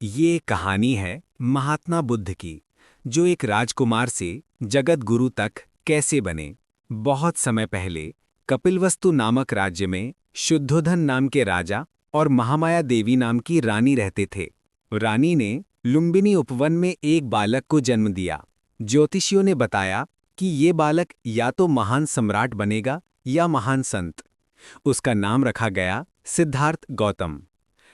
ये कहानी है महात्मा बुद्ध की, जो एक राजकुमार से जगत गुरु तक कैसे बने। बहुत समय पहले कपिलवस्तु नामक राज्य में शुद्धोधन नाम के राजा और महामाया देवी नाम की रानी रहते थे। रानी ने लुम्बिनी उपवन में एक बालक को जन्म दिया। ज्योतिषियों ने बताया कि ये बालक या तो महान सम्राट बनेगा या महान संत। उसका नाम रखा गया सिद्धार्थ गौतम।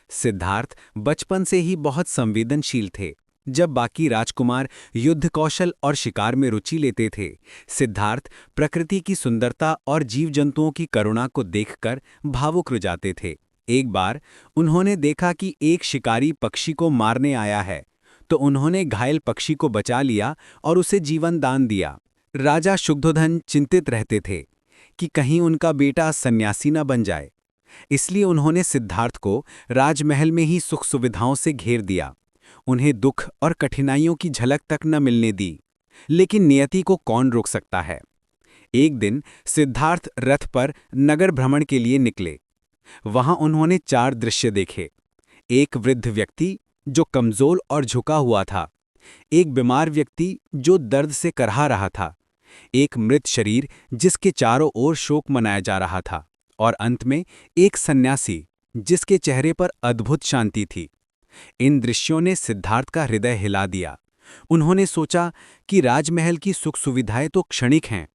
सिद्धार्थ बचपन से ही बहुत संवेदनशील थे। जब बाकी राजकुमार युद्ध कौशल और शिकार में रुचि लेते थे, सिद्धार्थ प्रकृति की सुंदरता और जीव जंतुओं की करुणा को देखकर भावुक हो जाते थे। एक बार उन्होंने देखा कि एक शिकारी पक्षी को मारने आया है, तो उन्होंने घायल पक्षी को बचा लिया और उसे जीवन दान दिया। राजा शुद्धोधन चिंतित रहते थे कि कहीं उनका बेटा सन्यासी न बन जाए, इसलिए उन्होंने सिद्धार्थ को राजमहल में ही सुख सुविधाओं से घेर दिया। उन्हें दुख और कठिनाइयों की झलक तक न मिलने दी। लेकिन नियति को कौन रोक सकता है। एक दिन सिद्धार्थ रथ पर नगर भ्रमण के लिए निकले। वहां उन्होंने 4 दृश्य देखे। एक वृद्ध व्यक्ति जो कमजोर और झुका हुआ था, एक बीमार व्यक्ति जो दर्द से करहा रहा था, एक मृत शरीर जिसके चारों ओर शोक मनाया जा रहा था, और अंत में एक सन्यासी जिसके चेहरे पर अद्भुत शांति थी। इन दृश्यों ने सिद्धार्थ का हृदय हिला दिया। उन्होंने सोचा कि राजमहल की सुख सुविधाएं तो क्षणिक हैं,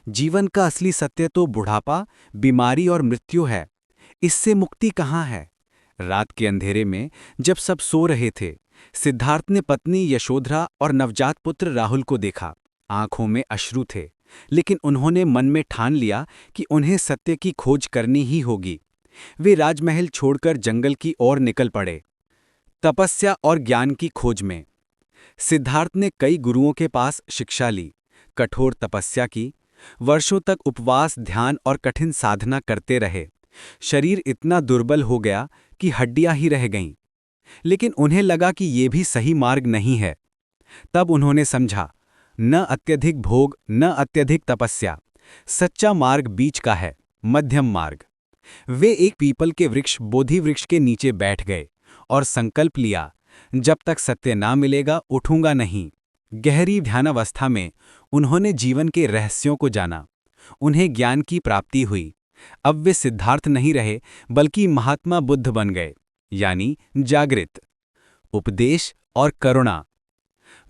जीवन का असली सत्य तो बुढ़ापा, बीमारी और मृत्यु है। इससे मुक्ति कहाँ है। रात के अंधेरे में जब सब सो रहे थे, सिद्धार्थ ने पत्नी यशोधरा और नवजात पुत्र राहुल को देखा। आंखों में अश्रु थे, लेकिन उन्होंने मन में ठान लिया कि उन्हें सत्य की खोज करनी ही होगी। वे राजमहल छोड़कर जंगल की ओर निकल पड़े, तपस्या और ज्ञान की खोज में। सिद्धार्थ ने कई गुरुओं के पास शिक्षा ली, कठोर तपस्या की, वर्षों तक उपवास, ध्यान और कठिन साधना करते रहे। शरीर इतना दुर्बल हो गया कि हड्डियां ही रह गईं। लेकिन उन्हें लगा कि ये भी सही मार्ग नहीं है। तब उन्होंने समझा, न अत्यधिक भोग न अत्यधिक तपस्या, सच्चा मार्ग बीच का है, मध्यम मार्ग। वे एक पीपल के वृक्ष बोधि वृक्ष के नीचे बैठ गए और संकल्प लिया, जब तक सत्य ना मिलेगा उठूंगा नहीं। गहरी ध्यानावस्था में उन्होंने जीवन के रहस्यों को जाना। उन्हें ज्ञान की प्राप्ति हुई। अब वे सिद्धार्थ नहीं रहे, बल्कि महात्मा बुद्ध बन गए, यानी जागृत। उपदेश और करुणा।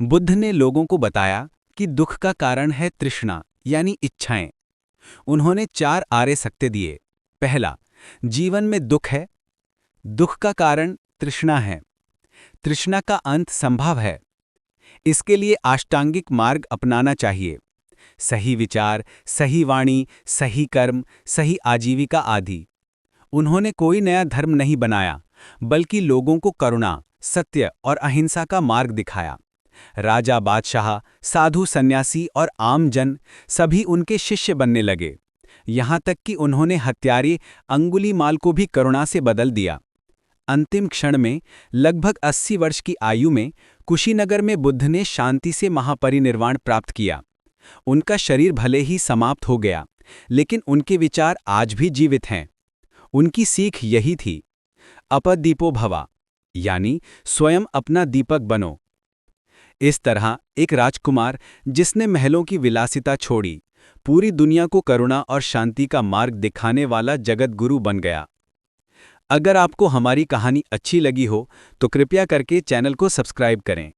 बुद्ध ने लोगों को बताया कि दुख का कारण है तृष्णा, यानी इच्छाएं। उन्होंने 4 आर्य सत्य दिए। पहला, जीवन में दुख है, दुख का कारण तृष्णा है। तृष्णा का अंत संभव है। इसके लिए अष्टांगिक मार्ग अपनाना चाहिए। सही विचार, सही वाणी, सही कर्म, सही आजीविका आदि। उन्होंने कोई नया धर्म नहीं बनाया, बल्कि लोगों को करुणा, सत्य और अहिंसा का मार्ग दिखाया। राजा, बादशाह, साधु, सन्यासी और आम जन सभी उनके शिष्य बनने लगे। यहाँ तक कि उन्होंने हत्यारे अंगुलीमाल को भी करुणा से बदल दिया। अंतिम क्षण में, लगभग 80 वर्ष की आयु में, कुशीनगर में बुद्ध ने शांति से महापरिनिर्वाण प्राप्त किया। उनका शरीर भले ही समाप्त हो गया, लेकिन उनके विचार आज भी जीवित हैं। उनकी सीख यही थी, अपदीपो भवा, यानी स्वयं अपना दीपक बनो। इस तरह एक राजकुमार जिसने महलों की विलासिता छोड़ी, पूरी दुनिया को करुणा और शांति का मार्ग दिखाने वाला जगत गुरु बन गया। अगर आपको हमारी कहानी अच्छी लगी हो तो कृपया करके चैनल को सब्सक्राइब करें।